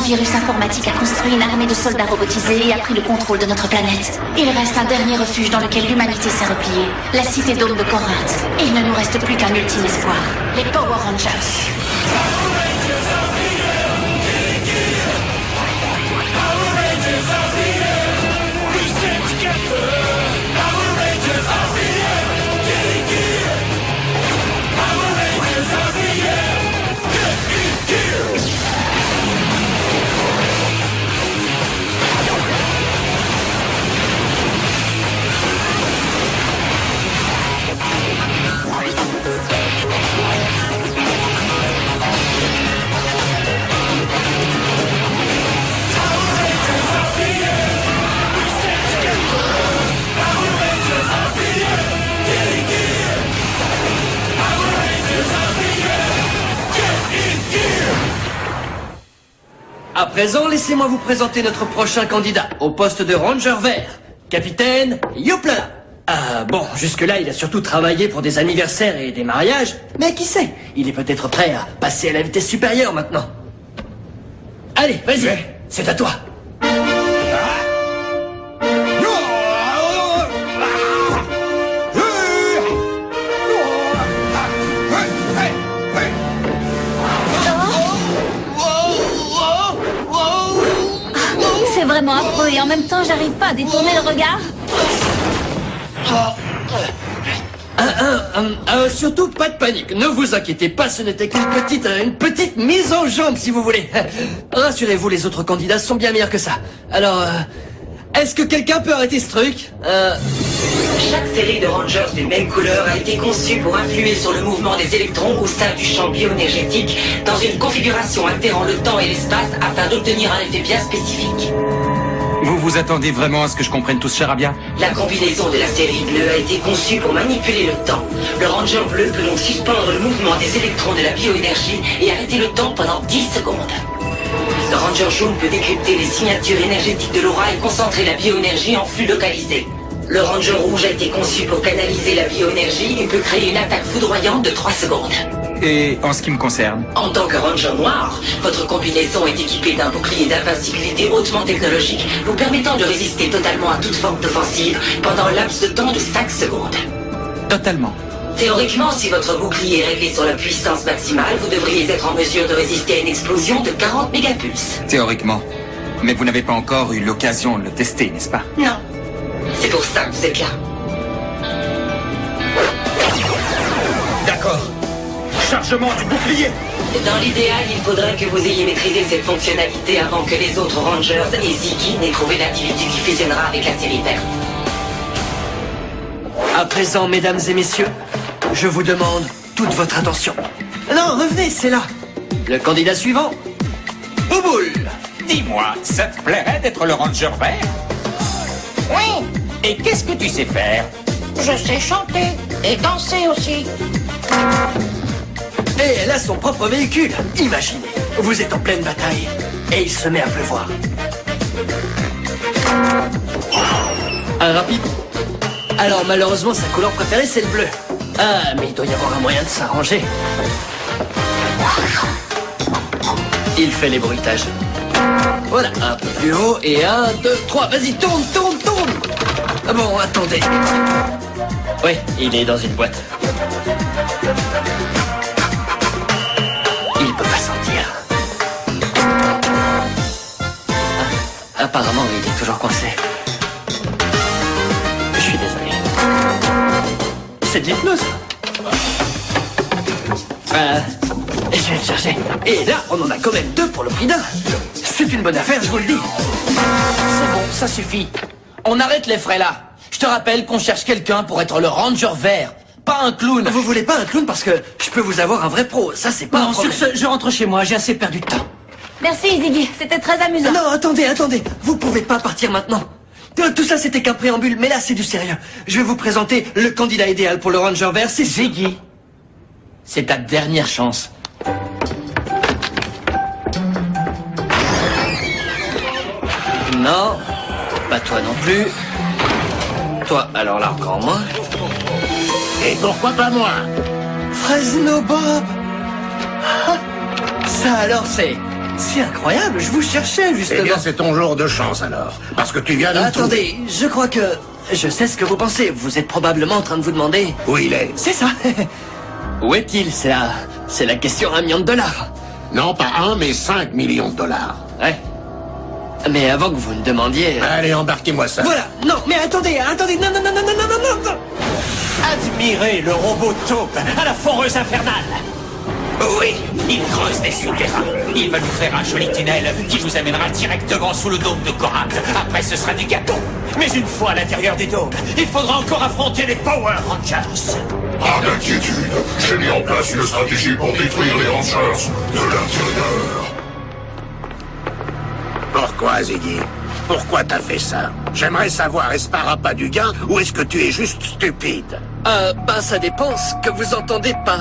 virus informatique a construit une armée de soldats robotisés et a pris le contrôle de notre planète. Il reste un dernier refuge dans lequel l'humanité s'est repliée, la cité Dôme de Corinthe. Il ne nous reste plus qu'un ultime espoir, les Power Rangers. À présent, laissez-moi vous présenter notre prochain candidat au poste de Ranger Vert, Capitaine Yoplala. Bon, jusque-là, il a surtout travaillé pour des anniversaires et des mariages, mais qui sait, il est peut-être prêt à passer à la vitesse supérieure maintenant. Allez, vas-y, c'est à toi. C'est vraiment affreux et en même temps, j'arrive pas à détourner le regard. Surtout pas de panique, ne vous inquiétez pas, ce n'était qu'une petite mise en jambe si vous voulez. Rassurez-vous, les autres candidats sont bien meilleurs que ça. Alors, est-ce que quelqu'un peut arrêter ce truc Chaque série de Rangers d'une même couleur a été conçue pour influer sur le mouvement des électrons au sein du champ bioénergétique dans une configuration altérant le temps et l'espace afin d'obtenir un effet bien spécifique. Vous vous attendez vraiment à ce que je comprenne tout ce charabia? La combinaison de la série bleue a été conçue pour manipuler le temps. Le Ranger bleu peut donc suspendre le mouvement des électrons de la bioénergie et arrêter le temps pendant 10 secondes. Le Ranger jaune peut décrypter les signatures énergétiques de l'aura et concentrer la bioénergie en flux localisé. Le Ranger rouge a été conçu pour canaliser la bioénergie et peut créer une attaque foudroyante de 3 secondes. Et en ce qui me concerne? En tant que Ranger noir, votre combinaison est équipée d'un bouclier d'invincibilité hautement technologique, vous permettant de résister totalement à toute forme d'offensive pendant un laps de temps de 5 secondes. Totalement. Théoriquement, si votre bouclier est réglé sur la puissance maximale, vous devriez être en mesure de résister à une explosion de 40 mégapulses. Théoriquement. Mais vous n'avez pas encore eu l'occasion de le tester, n'est-ce pas? Non. C'est pour ça que vous êtes là. D'accord. Chargement du bouclier. Dans l'idéal, il faudrait que vous ayez maîtrisé cette fonctionnalité avant que les autres Rangers et Ziggy n'aient trouvé l'individu qui fusionnera avec la série verte. À présent, mesdames et messieurs, je vous demande toute votre attention. Non, revenez, c'est là. Le candidat suivant, Bouboule. Dis-moi, ça te plairait d'être le Ranger vert? Oui, Et qu'est-ce que tu sais faire? je sais chanter et danser aussi. Et elle a son propre véhicule. Imaginez, vous êtes en pleine bataille et il se met à pleuvoir. Un rapide. Alors malheureusement, sa couleur préférée, c'est le bleu. Ah, mais il doit y avoir un moyen de s'arranger. Il fait les bruitages. Voilà, un peu plus haut et 1, 2, 3. Vas-y, tourne, tourne, tourne. Ah bon, attendez. Oui, il est dans une boîte. Il peut pas sortir. Ah, apparemment, il est toujours coincé. Je suis désolé. C'est de l'hypnose. Je vais le chercher. Et là, on en a quand même 2 pour le prix d'un. C'est une bonne affaire, je vous le dis. C'est bon, ça suffit. On arrête les frais là. Je te rappelle qu'on cherche quelqu'un pour être le Ranger vert. Pas un clown. Vous voulez pas un clown parce que je peux vous avoir un vrai pro. Ça, c'est pas un problème. Sur ce, je rentre chez moi. J'ai assez perdu de temps. Merci Ziggy, c'était très amusant. Non, attendez. Vous pouvez pas partir maintenant. Tout ça, c'était qu'un préambule, mais là, c'est du sérieux. Je vais vous présenter le candidat idéal pour le Ranger vert, c'est Ziggy. C'est ta dernière chance. Non, pas toi non plus. Toi, alors là, encore moins. Et pourquoi pas moi? Fresno Bob. Ah, ça alors, C'est incroyable, je vous cherchais justement. Eh bien, c'est ton jour de chance alors. Parce que tu viens de me Attendez, je crois que... Je sais ce que vous pensez. Vous êtes probablement en train de vous demander... Où il est? C'est ça. Où est-il? C'est la question à $1 million. Non, pas 1, mais 5 millions de dollars. Ouais. Mais avant que vous ne demandiez... Allez, embarquez-moi ça. Voilà. Non, mais attendez. Non. Admirez le robot taupe à la foreuse infernale. Oui, il creuse des souterrains. Il va nous faire un joli tunnel qui nous amènera directement sous le dôme de Korath. Après, ce sera du gâteau. Mais une fois à l'intérieur des dômes, il faudra encore affronter les Power Rangers. Pas d'inquiétude, j'ai mis en place une stratégie pour détruire les Rangers de l'intérieur. Pourquoi, Ziggy? Pourquoi t'as fait ça? J'aimerais savoir, est-ce par appât du gain ou est-ce que tu es juste stupide? Ça dépend ce que vous entendez par...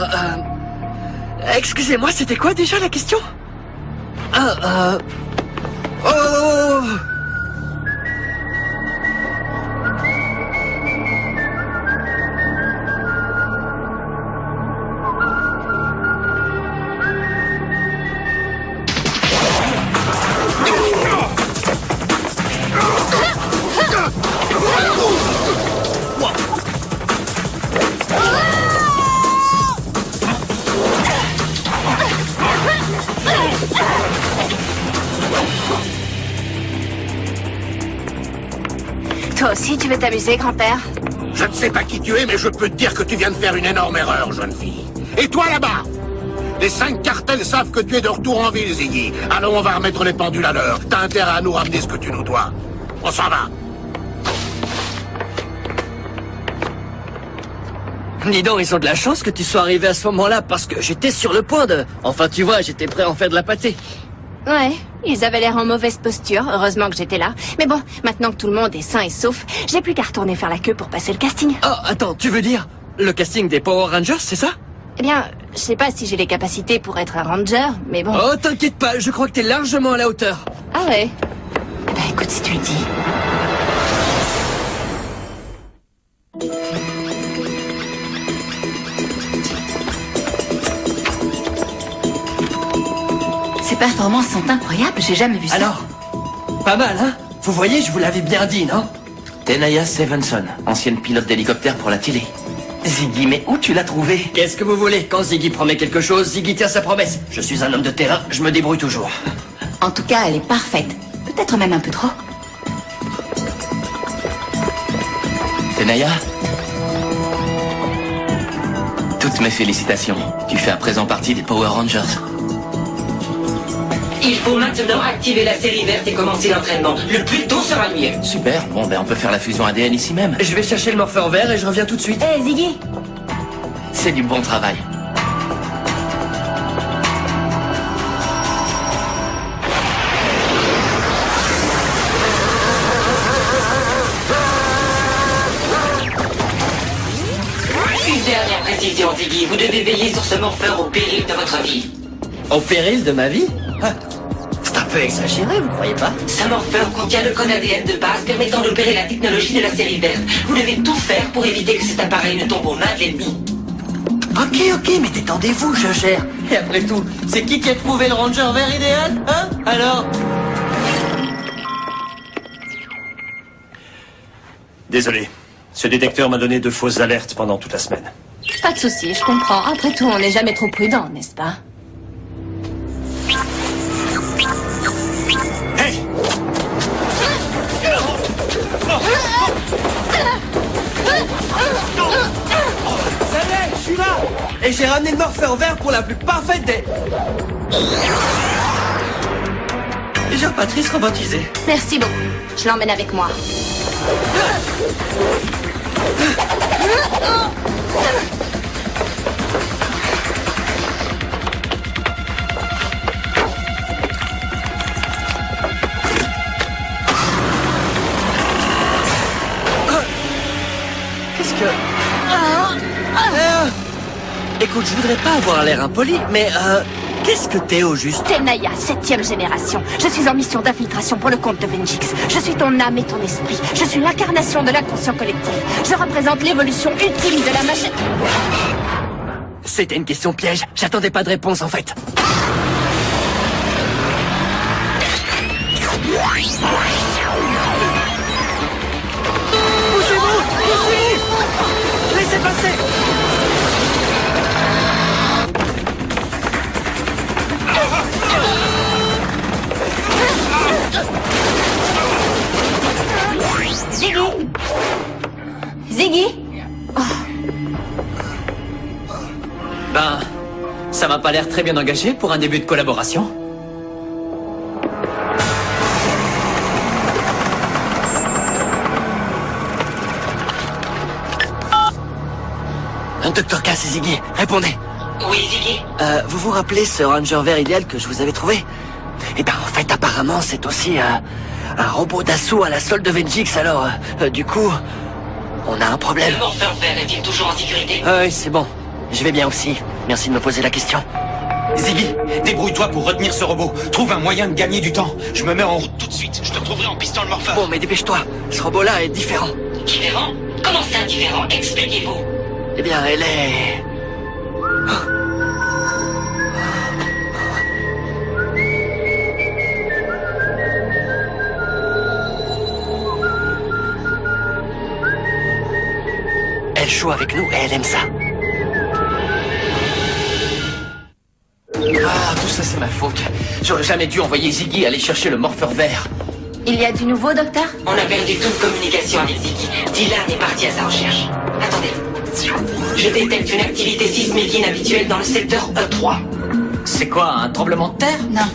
Excusez-moi, c'était quoi déjà la question? Oh! Toi aussi, tu veux t'amuser, grand-père? Je ne sais pas qui tu es, mais je peux te dire que tu viens de faire une énorme erreur, jeune fille. Et toi, là-bas? Les 5 cartels savent que tu es de retour en ville, Ziggy. Alors on va remettre les pendules à l'heure. T'as intérêt à nous ramener ce que tu nous dois. On s'en va. Dis donc, ils ont de la chance que tu sois arrivé à ce moment-là, parce que j'étais sur le point de... Enfin, tu vois, j'étais prêt à en faire de la pâtée. Ouais, ils avaient l'air en mauvaise posture, heureusement que j'étais là. Mais bon, maintenant que tout le monde est sain et sauf, j'ai plus qu'à retourner faire la queue pour passer le casting. Oh, attends, tu veux dire le casting des Power Rangers, c'est ça? Eh bien, je sais pas si j'ai les capacités pour être un ranger, mais bon... Oh, t'inquiète pas, je crois que t'es largement à la hauteur. Ah ouais? Bah écoute, si tu le dis... Ces performances sont incroyables, j'ai jamais vu ça. Alors, pas mal, hein? Vous voyez, je vous l'avais bien dit, non? Tenaya Stevenson, ancienne pilote d'hélicoptère pour la télé. Ziggy, mais où tu l'as trouvé? Qu'est-ce que vous voulez? Quand Ziggy promet quelque chose, Ziggy tient sa promesse. Je suis un homme de terrain, je me débrouille toujours. En tout cas, elle est parfaite. Peut-être même un peu trop. Tenaya? Toutes mes félicitations. Tu fais à présent partie des Power Rangers. Il faut maintenant activer la série verte et commencer l'entraînement. Le plus tôt sera le mieux. Super, bon ben on peut faire la fusion ADN ici même. Je vais chercher le morpheur vert et je reviens tout de suite. Hé, Ziggy! C'est du bon travail. Une dernière précision, Ziggy. Vous devez veiller sur ce morpheur au péril de votre vie. Au péril de ma vie? Ah, c'est un peu exagéré, vous croyez pas? Ce morpheur contient le code ADN de base permettant d'opérer la technologie de la série verte. Vous devez tout faire pour éviter que cet appareil ne tombe aux mains de l'ennemi. Ok, mais détendez-vous, je gère. Et après tout, c'est qui a trouvé le Ranger vert idéal, hein? Alors? Désolé. Ce détecteur m'a donné de fausses alertes pendant toute la semaine. Pas de souci, je comprends. Après tout, on n'est jamais trop prudent, n'est-ce pas? Hey! Ça y est, je suis là! Et j'ai ramené le morpheur vert pour la plus parfaite des... Jean-Patrice robotisé. Merci beaucoup. Je l'emmène avec moi. Qu'est-ce que... Écoute, je voudrais pas avoir l'air impoli, mais qu'est-ce que t'es au juste? Tenaya, 7e génération. Je suis en mission d'infiltration pour le compte de Venjix. Je suis ton âme et ton esprit. Je suis l'incarnation de l'inconscient collectif. Je représente l'évolution ultime de la machine. C'était une question piège. J'attendais pas de réponse, en fait. Ça m'a pas l'air très bien engagé pour un début de collaboration. Docteur Cass et Ziggy, répondez. Oui, Ziggy? Vous vous rappelez ce Ranger vert idéal que je vous avais trouvé? Eh ben, en fait, apparemment, c'est aussi un robot d'assaut à la solde de Vengix, alors, du coup, on a un problème. Le morpheur vert est-il toujours en sécurité? Oui, c'est bon. Je vais bien aussi. Merci de me poser la question. Ziggy, débrouille-toi pour retenir ce robot. Trouve un moyen de gagner du temps. Je me mets en route tout de suite. Je te retrouverai en pistant le morpheur. Bon, mais dépêche-toi. Ce robot-là est différent. Différent? Comment ça, différent? Expliquez-vous. Eh bien, elle est... Elle joue avec nous et elle aime ça. Ah, tout ça c'est ma faute. J'aurais jamais dû envoyer Ziggy aller chercher le morpheur vert. Il y a du nouveau, docteur? On a perdu toute communication avec Ziggy. Dylan est parti à sa recherche. Attendez. Je détecte une activité sismique inhabituelle dans le secteur E3. C'est quoi, un tremblement de terre? Non.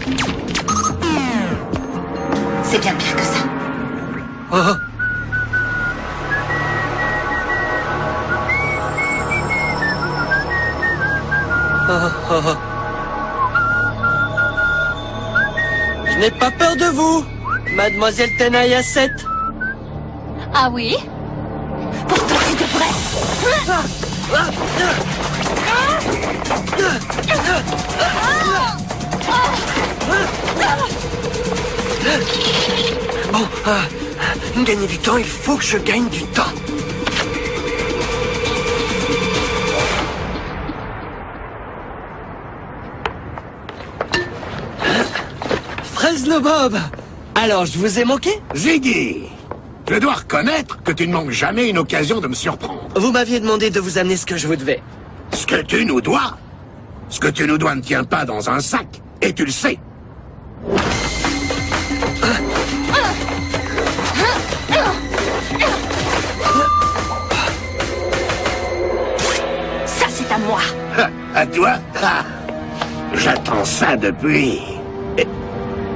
C'est bien pire que ça. Oh. Je n'ai pas peur de vous, Mademoiselle Tenaya 7. Ah oui? Pourtant tu devrais. Bon, gagner du temps, il faut que je gagne du temps. Fresno Bob, alors je vous ai manqué? Ziggy, je dois reconnaître que tu ne manques jamais une occasion de me surprendre. Vous m'aviez demandé de vous amener ce que je vous devais. Ce que tu nous dois? Ce que tu nous dois ne tient pas dans un sac, et tu le sais. Ça c'est à moi. À toi? J'attends ça depuis...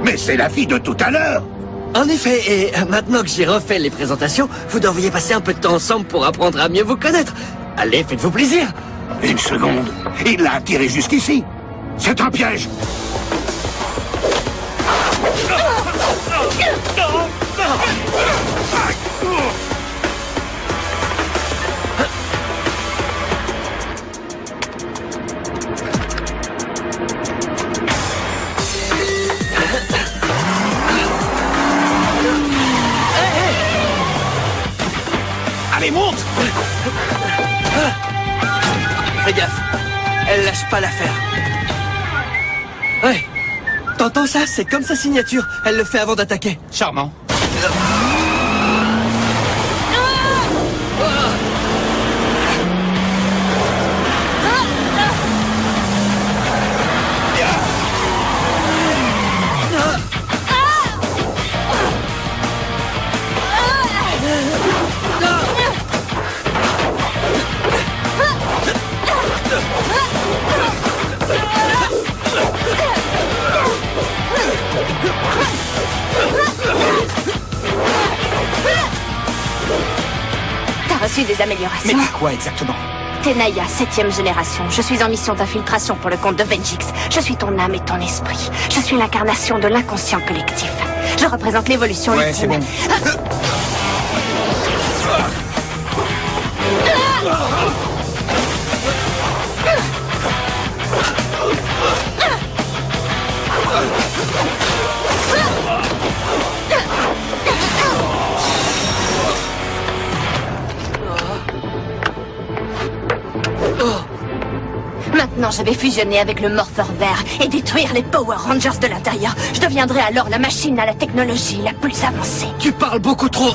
Mais c'est la fille de tout à l'heure. En effet, et maintenant que j'ai refait les présentations, vous devriez passer un peu de temps ensemble pour apprendre à mieux vous connaître. Allez, faites-vous plaisir. Une seconde, il l'a attiré jusqu'ici. C'est un piège. Allez, monte! Fais gaffe, elle lâche pas l'affaire. Ouais, t'entends ça? C'est comme sa signature. Elle le fait avant d'attaquer. Charmant. T'as reçu des améliorations? Mais quoi exactement? Tenaya, 7e génération. Je suis en mission d'infiltration pour le compte de Vengix. Je suis ton âme et ton esprit. Je suis l'incarnation de l'inconscient collectif. Je représente l'évolution Ouais, c'est ultime. bon. Maintenant, je vais fusionner avec le morpheur vert et détruire les Power Rangers de l'intérieur. Je deviendrai alors la machine à la technologie la plus avancée. Tu parles beaucoup trop.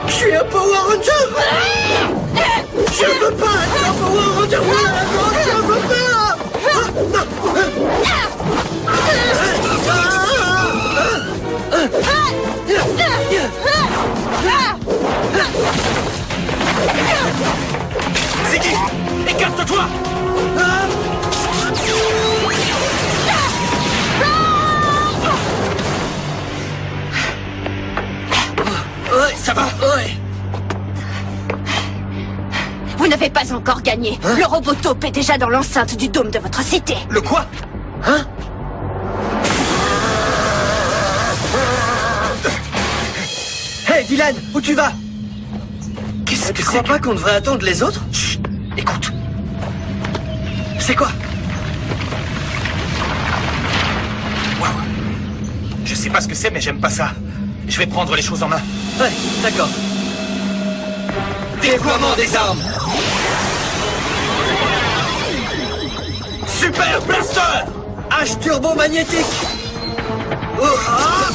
Je suis un Power Ranger. Je veux pas être un Power Ranger. gagné. Le robot taupe est déjà dans l'enceinte du dôme de votre cité. Le quoi? Hein? Hey, Dylan, où tu vas? Qu'est-ce que c'est? Tu crois pas qu'on devrait attendre les autres? Chut, écoute. C'est quoi? Wow. Je sais pas ce que c'est, mais j'aime pas ça. Je vais prendre les choses en main. Ouais, d'accord. Déploiement des armes. Super Blaster! H turbo magnétique. Oh, ah.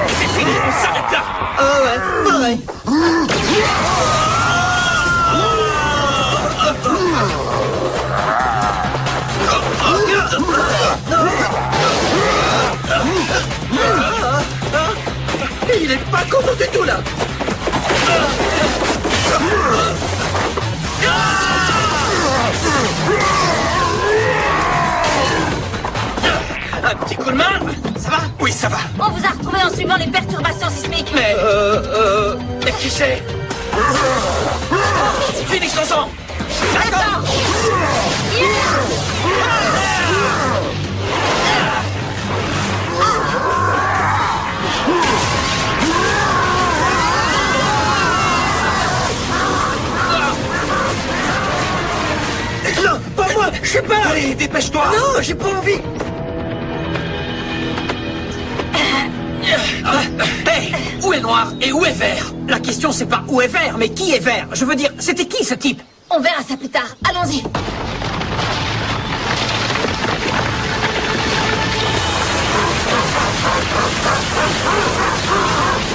C'est fini, on s'arrête là. Ah ouais, pareil. Il est pas content du tout là. Un petit coup de main. Ça va? Oui, ça va. On vous a retrouvé en suivant les perturbations sismiques. Mais qui c'est? Finissons-en. D'accord. Non, pas moi. Je sais pas. Allez, dépêche-toi. Non, j'ai pas envie. Hey, où est Noir et où est Vert? La question c'est pas où est Vert, mais qui est Vert? Je veux dire, c'était qui ce type? On verra ça plus tard. Allons-y.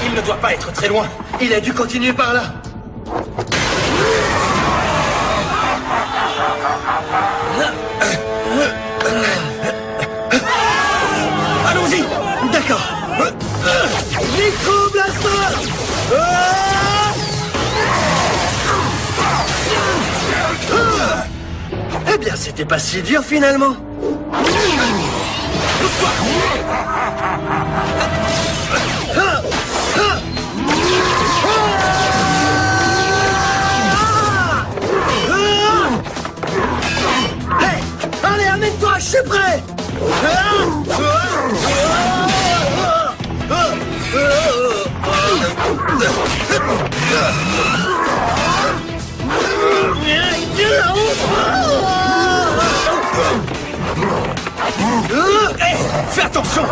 Il ne doit pas être très loin. Il a dû continuer par là. Allons-y. D'accord. Micro-blaster. Eh bien, c'était pas si dur finalement. Hey, allez, amène-toi, je suis prêt. Hey, fais attention.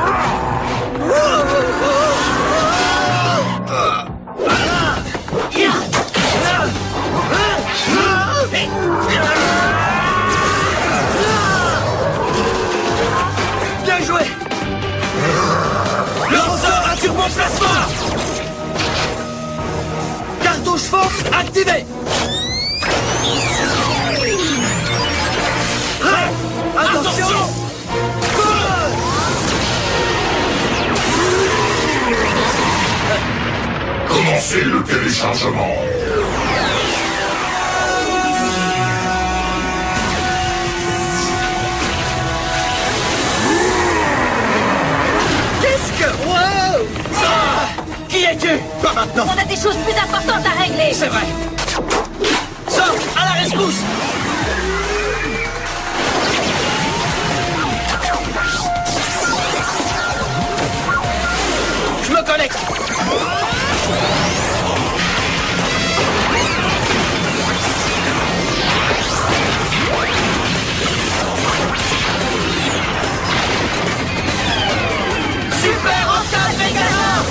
Bien joué. Lanceur à turbo plasma. Cartouche force activée. Attention. Commencez le téléchargement. Qu'est-ce que... Wow. Qui es-tu? Pas maintenant. On a des choses plus importantes à régler. C'est vrai. Sors, à la rescousse. Je me connecte. Super Octane Megazord.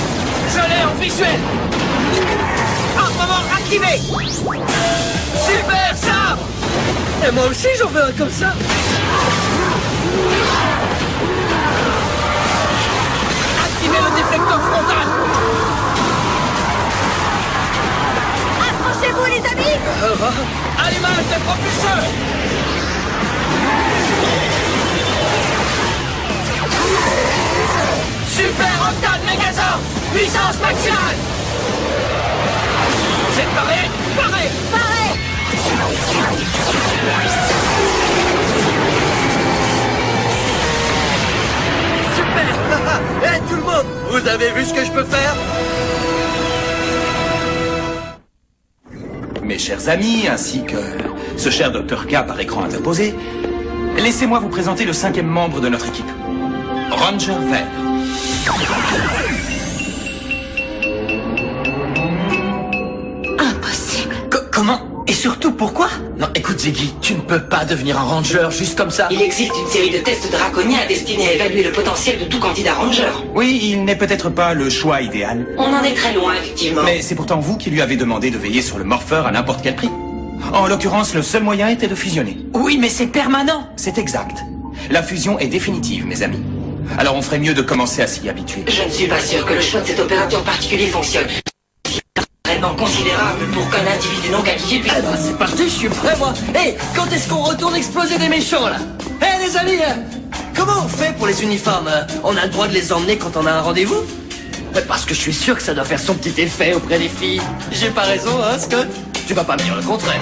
Je l'ai en visuel. Armement activé. Super sabre. Et moi aussi j'en veux un comme ça. Activez le déflecteur frontal. Accrochez-vous, les amis. Allumage des propulseurs. Super Octane Megazord. Puissance maximale. Vous êtes parés? Parés. Super. Eh tout le monde, vous avez vu ce que je peux faire? chers amis, ainsi que ce cher Dr. K par écran interposé, laissez-moi vous présenter le 5e membre de notre équipe, Ranger Vert. Impossible. Comment? Et surtout, pourquoi? Non, écoute, Ziggy, tu ne peux pas devenir un ranger juste comme ça. Il existe une série de tests draconiens destinés à évaluer le potentiel de tout candidat ranger. Oui, il n'est peut-être pas le choix idéal. On en est très loin, effectivement. Mais c'est pourtant vous qui lui avez demandé de veiller sur le morpheur à n'importe quel prix. En l'occurrence, le seul moyen était de fusionner. Oui, mais c'est permanent. C'est exact. La fusion est définitive, mes amis. Alors on ferait mieux de commencer à s'y habituer. Je ne suis pas sûr que le choix de cet opérateur particulier fonctionne. Vraiment considérable pour qu'un individu non qualifié puisse... Eh ben, c'est parti, je suis prêt, moi. Hé, quand est-ce qu'on retourne exploser des méchants, là? Hé, les amis, comment on fait pour les uniformes? On a le droit de les emmener quand on a un rendez-vous? Parce que je suis sûr que ça doit faire son petit effet auprès des filles. J'ai pas raison, hein, Scott? Tu vas pas me dire le contraire.